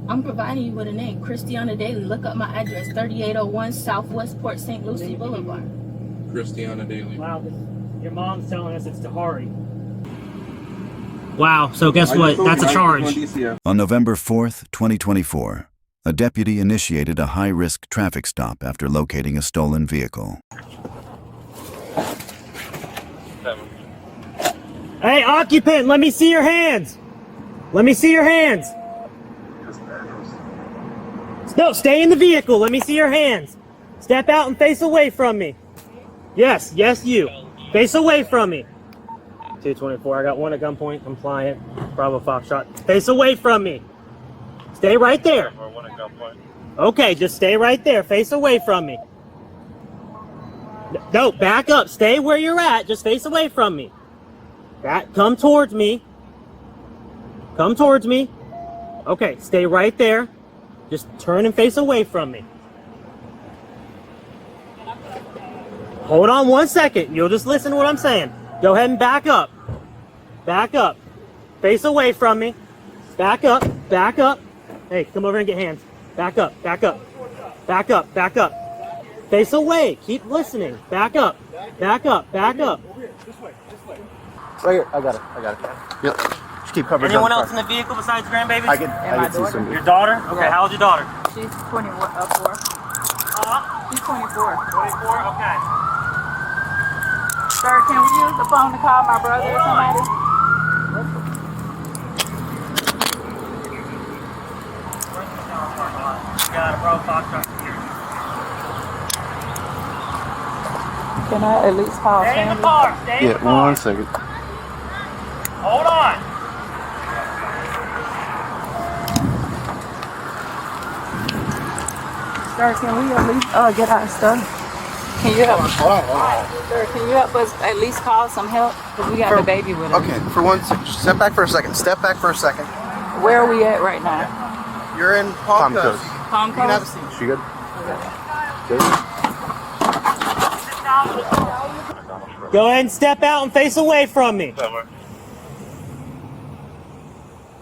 I'm providing you with a name, Christiana Daly. Look up my address, 3801 Southwest Port St. Lucie Boulevard. Christiana Daly. Wow, your mom's telling us it's Tahari. Wow, so guess what? That's a charge. On November 4th, 2024, a deputy initiated a high-risk traffic stop after locating a stolen vehicle. Hey, occupant, let me see your hands. Let me see your hands. No, stay in the vehicle. Let me see your hands. Step out and face away from me. Yes, you. Face away from me. 224, I got one at gunpoint, compliant. Bravo Foxtrot. Face away from me. Stay right there. Okay, just stay right there. Face away from me. No, back up. Stay where you're at. Just face away from me. Come towards me. Come towards me. Okay, stay right there. Just turn and face away from me. Hold on 1 second. You'll just listen to what I'm saying. Go ahead and back up. Back up. Face away from me. Back up. Back up. Hey, come over and get hands. Back up. Back up. Back up. Back up. Face away. Keep listening. Back up. Back up. Back up. Right here. I got it. Yep. Just keep covering. Anyone else in the vehicle besides grandbaby? I can see somebody. Your daughter? Okay, Yeah. how old's your daughter? She's 24. She's 24. 24, okay. Sir, can we use the phone to call my brother or somebody? Got it, bro. Foxtrot. Can I at least call Stay in the family? car. Stay in the car. 1 second. Hold on. Sir, can we at least get our stuff? Can you help? Sir, can you help us at least call some help? Because we got the baby with us. Okay, for 1 second. Step back for a second. Step back for a second. Where are we at right now? You're in Palm Coast. Palm You can have a Coast? seat. She good? Go ahead and step out and face away from me.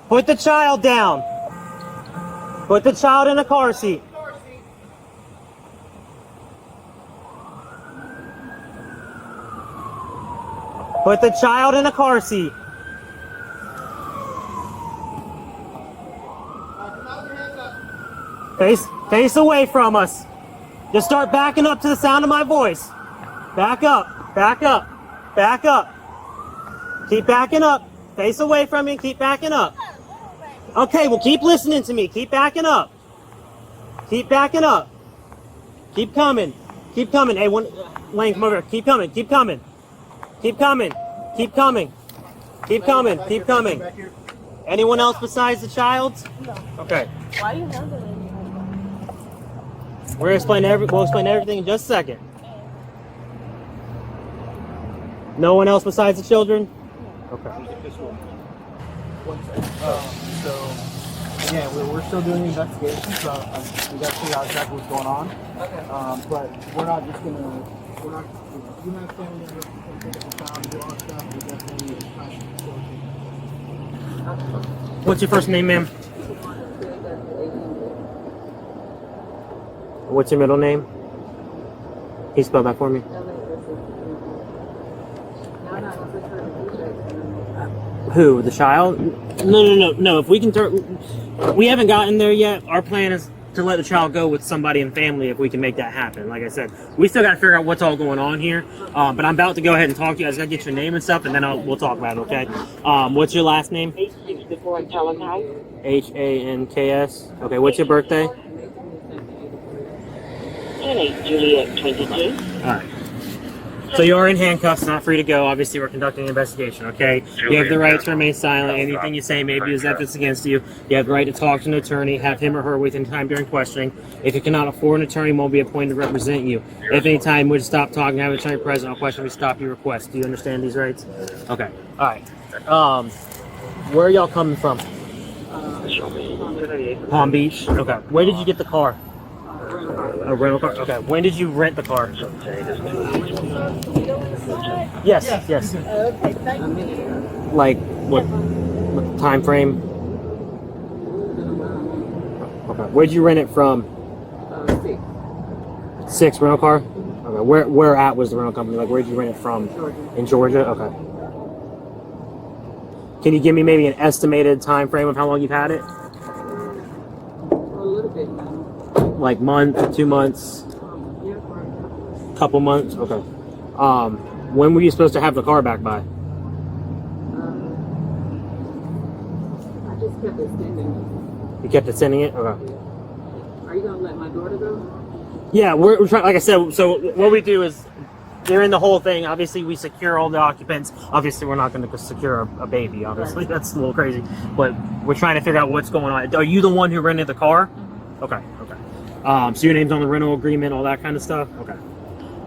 Put the child down. Put the child in a car seat. Put the child in a car seat. Face away from us. Just start backing up to the sound of my voice. Back up, back up, back up. Keep backing up. Face away from me, keep backing up. Okay, well keep listening to me. Keep backing up. Keep backing up. Keep coming. Keep coming. Hey, Lane, come over here. Keep coming. Keep coming. Keep coming. Keep coming. Keep coming. Keep coming. Anyone else besides the child? No. Okay. Why do you have that? We'll explain everything in just a second. No one else besides the children? Okay. So, again, we're still doing the investigation, so we got to figure out exactly what's going on. But we're not just going to, you have family members who can pick up the child and do all that stuff. We definitely try to facilitate. What's your first name, ma'am? What's your middle name? Can you spell that for me? Who? The child? No. If we can we haven't gotten there yet. Our plan is to let the child go with somebody in family if we can make that happen. Like I said, we still got to figure out what's all going on here. But I'm about to go ahead and talk to you. I just got to get your name and stuff, and then we'll talk about it, okay? What's your last name? Hanks. Okay, what's your birthday? Juliet 22. Alright. So you are in handcuffs, not free to go. Obviously, we're conducting an investigation, okay? You have the right to remain silent. Anything you say may be used evidence against you. You have the right to talk to an attorney, have him or her within time during questioning. If you cannot afford an attorney, won't be appointed to represent you. If any time we stop talking, have an attorney present, on question, we stop your request. Do you understand these rights? Okay. Alright. Where are y'all coming from? Palm Beach. Okay. Where did you get the car? A rental car? Okay. When did you rent the car? Yes. Okay, thank you. Like, what time frame? Okay. Where'd you rent it from? 6 rental car? Okay. Where at was the rental company? Like, where'd you rent it from? Georgia. In Georgia? Okay. Can you give me maybe an estimated time frame of how long you've had it? A little bit now. Like month, 2 months, Yeah, for couple months? Okay. When were you supposed to have the car back by? I just kept extending You kept extending it? Okay. it. Are you gonna let my daughter go? Yeah, we're trying, like I said, so what we do is during the whole thing, obviously we secure all the occupants. Obviously we're not going to secure a baby, obviously. That's a little crazy. But we're trying to figure out what's going on. Are you the one who rented the car? Okay, okay. So your name's on the rental agreement, all that kind of stuff? Okay.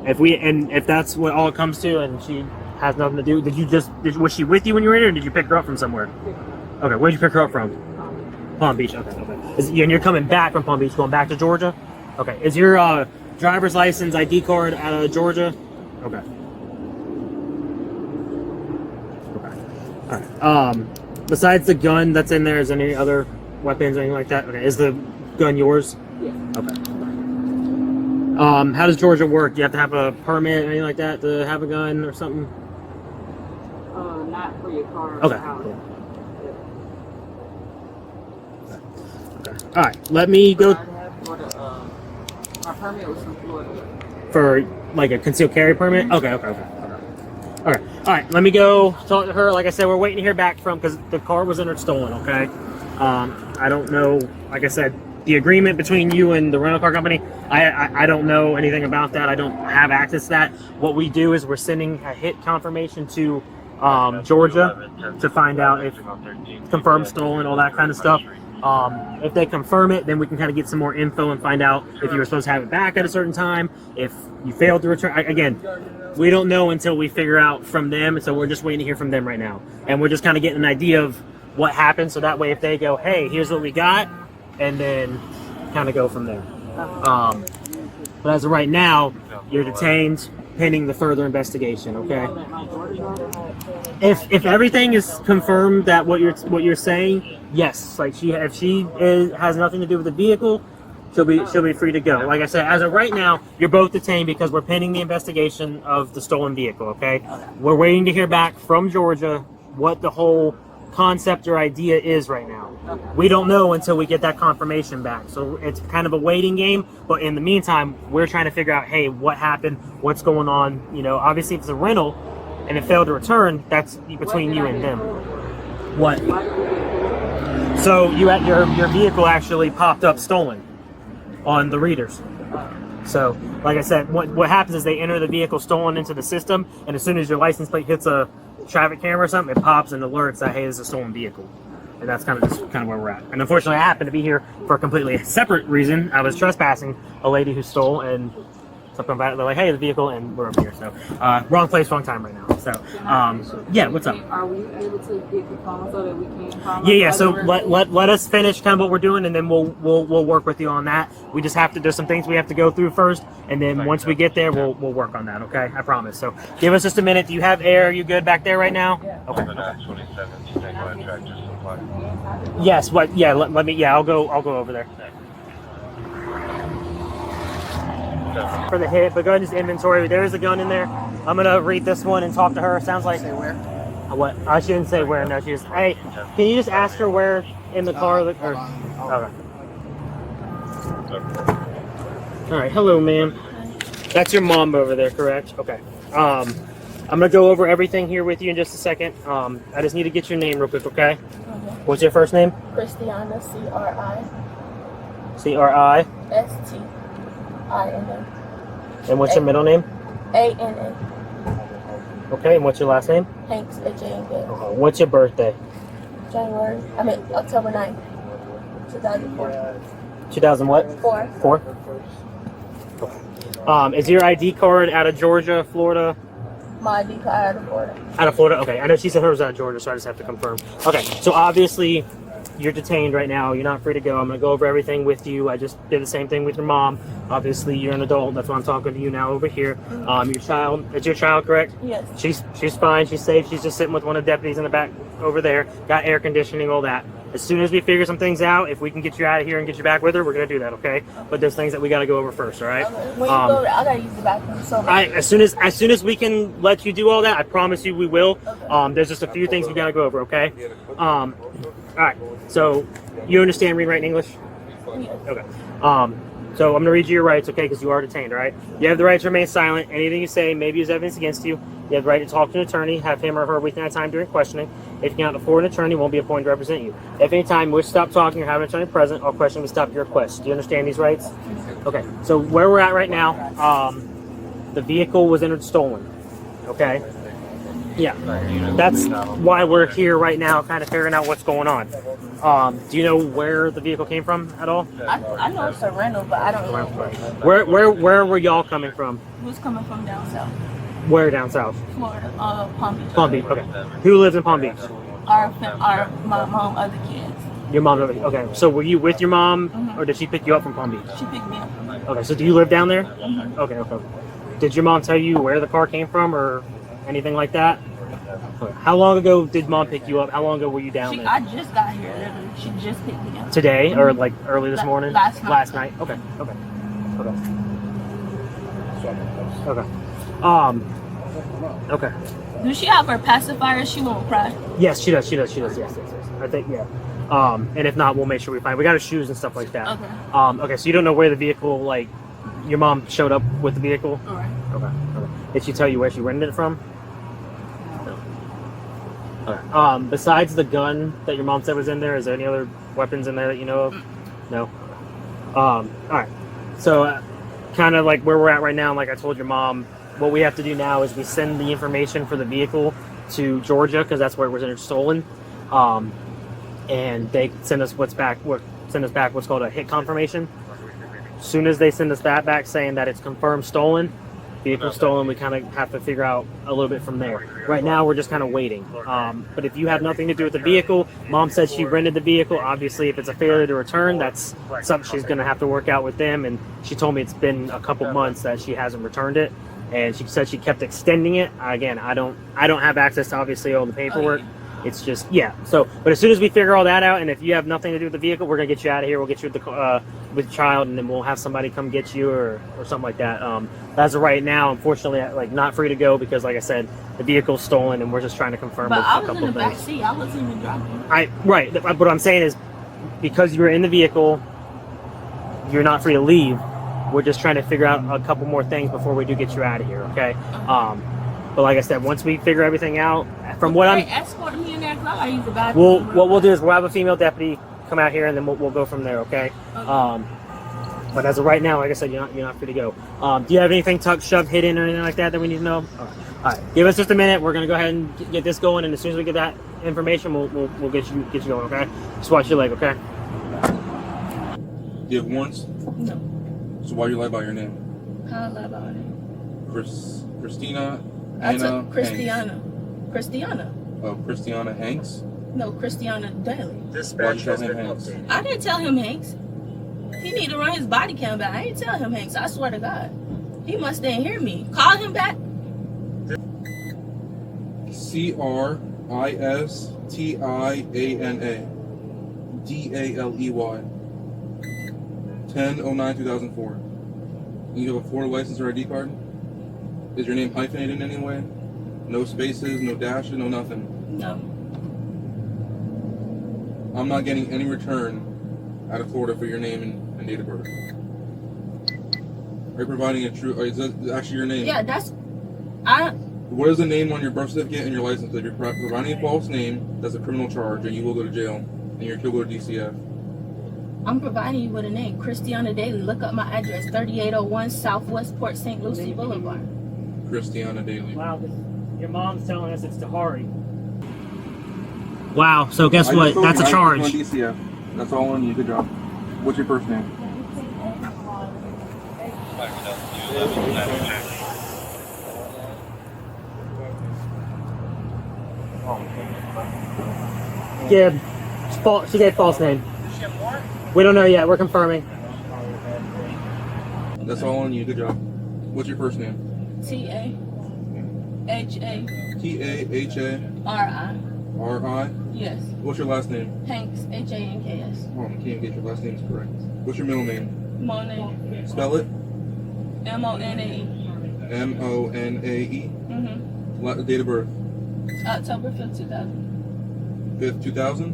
If that's what all it comes to and she has nothing to do, was she with you when you were in, or did you pick her up from somewhere? Okay, where'd you pick her up from? Palm Beach, okay, okay. And you're coming back from Palm Beach, going back to Georgia? Okay, is your driver's license, ID card out of Georgia? Okay. Okay. All right. Besides the gun that's in there, is there any other weapons or anything like that? Okay, is the gun yours? Yeah. Okay. How does Georgia work? Do you have to have a permit or anything like that to have a gun or something? Not for your car. Or Okay. house. Cool. Okay. All right. Let me go My permit was from Florida. for like a concealed carry permit. Okay. Okay. Okay. All right. All right. Let me go talk to her. Like I said, we're waiting to hear back from because the car was entered stolen. Okay. I don't know. Like I said, the agreement between you and the rental car company. I don't know anything about that. I don't have access to that. What we do is we're sending a hit confirmation to Georgia to find out if confirmed stolen, all that kind of stuff. If they confirm it, then we can kind of get some more info and find out if you were supposed to have it back at a certain time, if you failed to return. Again, we don't know until we figure out from them, so we're just waiting to hear from them right now. And we're just kind of getting an idea of what happened, so that way if they go, hey, here's what we got, and then kind of go from there. But as of right now, you're detained pending the further investigation, okay? If everything is confirmed that what you're saying, yes, like if she has nothing to do with the vehicle, she'll be free to go. Like I said, as of right now, you're both detained because we're pending the investigation of the stolen vehicle, okay? We're waiting to hear back from Georgia what the whole concept or idea is right now. We don't know until we get that confirmation back. So it's kind of a waiting game, but in the meantime, we're trying to figure out, hey, what happened? What's going on? You know, obviously if it's a rental and it failed to return, that's between you and them. What? So you had your vehicle actually popped up stolen on the readers. So, like I said, what happens is they enter the vehicle stolen into the system, and as soon as your license plate hits a traffic camera or something, it pops and alerts that, hey, this is a stolen vehicle. And that's kind of where we're at. And unfortunately, I happen to be here for a completely separate reason. I was trespassing a lady who stole, and something about it, they're like, hey, the vehicle, and we're over here. So, wrong place, wrong time right now. So, yeah, what's up? Are we able to get the phone so that we can call? Yeah. So let us finish kind of what we're doing, and then we'll work with you on that. We just have to. There's some things we have to go through first, and then once we get there, we'll work on that. Okay, I promise. So give us just a minute. Do you have air? Are you good back there right now? Okay. Yes. What? Yeah. Let me. Yeah. I'll go over there. For the hit, but go ahead and just inventory. There is a gun in there. I'm gonna read this one and talk to her. Sounds like. Say where? What? I shouldn't say where. No, she just. Hey, can you just ask her where in the car? Okay. All right. Hello, ma'am. That's your mom over there, correct? Okay. I'm gonna go over everything here with you in just a second. I just need to get your name real quick, okay? What's your first name? Christiana, C-R-I. C-R-I-S-T-I-N-A. And what's your middle name? A-N-A. Okay, and what's your last name? Hanks, H-A-N-K. What's your birthday? October 9th, 2004. 2000 what? 4? Is your ID card out of Georgia, Florida? My ID card out of Florida. Out of Florida? Okay, I know she said hers was out of Georgia, so I just have to confirm. Okay, so obviously you're detained right now. You're not free to go. I'm going to go over everything with you. I just did the same thing with your mom. Obviously, you're an adult. That's why I'm talking to you now over here. Your child, it's your child, correct? Yes. She's fine. She's safe. She's just sitting with one of the deputies in the back over there. Got air conditioning, all that. As soon as we figure some things out, if we can get you out of here and get you back with her, we're gonna do that, okay? But there's things that we gotta go over first, all right? Okay. When you go, I gotta use the bathroom. So As soon as we can let you do all that, I promise you we will. There's just a few things we gotta go over, okay? All right. So you understand reading, writing English? Okay. So I'm gonna read you your rights, okay? Because you are detained, all right? You have the right to remain silent. Anything you say may be used as evidence against you. You have the right to talk to an attorney, have him or her within that time during questioning. If you cannot afford an attorney, won't be appointed to represent you. If at any time you wish to stop talking or have an attorney present, all questioning will stop your request. Do you understand these rights? Okay. So where we're at right now, the vehicle was entered stolen. Okay. Yeah. That's why we're here right now, kind of figuring out what's going on. Do you know where the vehicle came from at all? I know it's a rental, but I don't know. Where were y'all coming from? Who's coming from down south? Where down south? Florida, Palm Beach. Palm Beach. Okay. Who lives in Palm Beach? My mom, other kids. Your mom. Okay. So were you with your mom, or did she pick you up from Palm Beach? She picked me up. Okay. So do you live down there? Okay. Okay. Did your mom tell you where the car came from, or anything like that? Okay. How long ago did mom pick you up? How long ago were you down there? I just got here. Literally. She just picked me up. Today, or like early this morning? Last night. Okay. Okay. Okay. Okay. Do she have her pacifier? She won't cry. Yes, she does. Yes. I think, yeah. And if not, we'll make sure we find. We got her shoes and stuff like that. Okay. Okay. So you don't know where the vehicle, like, your mom showed up with the vehicle? All right. Okay. Did she tell you where she rented it from? No. Okay. Besides the gun that your mom said was in there, is there any other weapons in there that you know of? No. All right. So, kind of like where we're at right now, like I told your mom, what we have to do now is we send the information for the vehicle to Georgia because that's where it was stolen, and they send us back what's called a hit confirmation. As soon as they send us that back saying that it's confirmed stolen, vehicle stolen, we kind of have to figure out a little bit from there. Right now, we're just kind of waiting. But if you have nothing to do with the vehicle, mom said she rented the vehicle. Obviously, if it's a failure to return, that's something she's going to have to work out with them. And she told me it's been a couple months that she hasn't returned it. And she said she kept extending it. Again, I don't have access to obviously all the paperwork. It's just, yeah. So, but as soon as we figure all that out, and if you have nothing to do with the vehicle, we're gonna get you out of here. We'll get you with the child, and then we'll have somebody come get you or something like that. As of right now, unfortunately, like not free to go because, like I said, the vehicle's stolen, and we're just trying to confirm. But I a was couple in the of back things. seat. I wasn't even driving. Right. But what I'm saying is, because you were in the vehicle, you're not free to leave. We're just trying to figure out a couple more things before we do get you out of here. Okay. But like I said, once we figure everything out, from what I'm escorting me in there, 'cause I gotta use the bathroom. what we'll do is we'll have a female deputy come out here, and then we'll go from there. Okay. But as of right now, like I said, you're not free to go. Do you have anything tucked, shoved, hidden, or anything like that we need to know? All right. Give us just a minute. We're gonna go ahead and get this going, and as soon as we get that information, we'll get you going. Okay. Just watch your leg. Okay. Do you have warrants? No. So why do you lie about your name? How I lie about it? Christina. I Anna took Christiana. Hanks. Christiana. Oh, Christiana Hanks. No, Christiana Daly. Why'd you tell him Hanks? I didn't tell him Hanks. He need to run his body cam back. I didn't tell him Hanks. I swear to God. He must didn't hear me. Call him back. Christiana Daley. 10/09/2004. You have a Florida license or ID card? Is your name hyphenated in any way? No spaces, no dashes, no nothing? No. I'm not getting any return out of Florida for your name and date of birth. Are you providing a true, is that actually your name? Yeah, What is the name on your birth certificate and your license? If you're providing a false name, that's a criminal charge and you will go to jail and you'll go to DCF. I'm providing you with a name, Christiana Daly. Look up my address, 3801 Southwest Port St. Lucie Boulevard. Christiana Daly. Wow, your mom's telling us it's Tahari. Wow, so guess what? That's a charge. DCF. That's all on you. Good job. What's your first name? Yeah, she gave false name. We don't know yet. We're confirming. That's all on you. Good job. What's your first name? Tahari. Tahari. R.I.? Yes. What's your last name? Hanks, Hanks. Oh, I can't even get your last names correct. What's your middle name? Monet. Spell it. Monae. Monae. Date of birth. October 5th, 2000. 5th, 2000.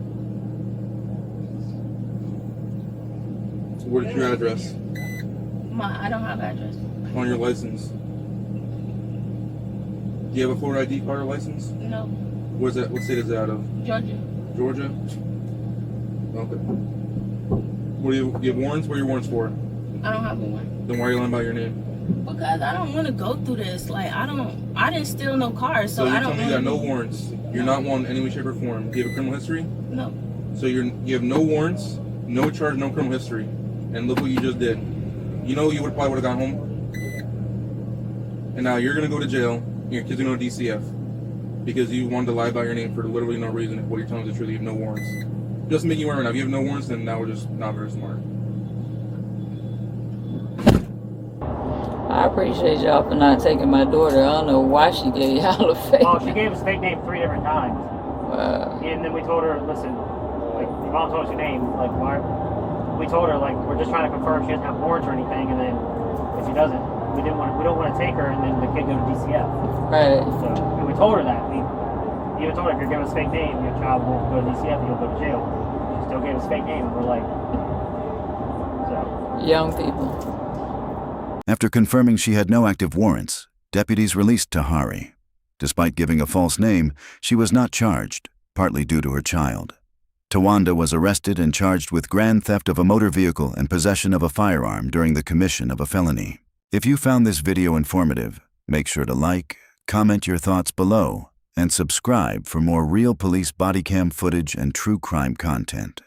Where's your address? I don't have address. On your license. Do you have a Florida ID card or license? No. Where's that? What state is that out of? Georgia. Georgia? Okay. What do you have warrants? What are your warrants for? I don't have one. Then why are you lying about your name? Because I don't want to go through this. Like, I didn't steal no cars, so you I don't tell me you got no warrants. You're not wanted in any way, shape, or form. Do you have a criminal history? No. So you have no warrants, no charge, no criminal history. And look what you just did. You know you probably would have gone home. And now you're going to go to jail, and your kids are going to go to DCF. Because you wanted to lie about your name for literally no reason. If what you're telling us is true, you have no warrants. Just making you aware right now. If you have no warrants, then that was just not very smart. I appreciate y'all for not taking my daughter. I don't know why she gave y'all a fake. Oh, she gave us a fake name 3 different times. Wow. And then we told her, listen, like, your mom told us your name. Like, why? We told her, like, we're just trying to confirm she doesn't have warrants or anything. And then if she doesn't, we don't want to take her and then the kid go to DCF. Right. So, and we told her that. We even told her, if you're giving us a fake name, your child won't go to DCF and you'll go to jail. She still gave us a fake name, and we're like, so. Young people. After confirming she had no active warrants, deputies released Tahari. Despite giving a false name, she was not charged, partly due to her child. Tawanda was arrested and charged with grand theft of a motor vehicle and possession of a firearm during the commission of a felony. If you found this video informative, make sure to like, comment your thoughts below, and subscribe for more real police body cam footage and true crime content.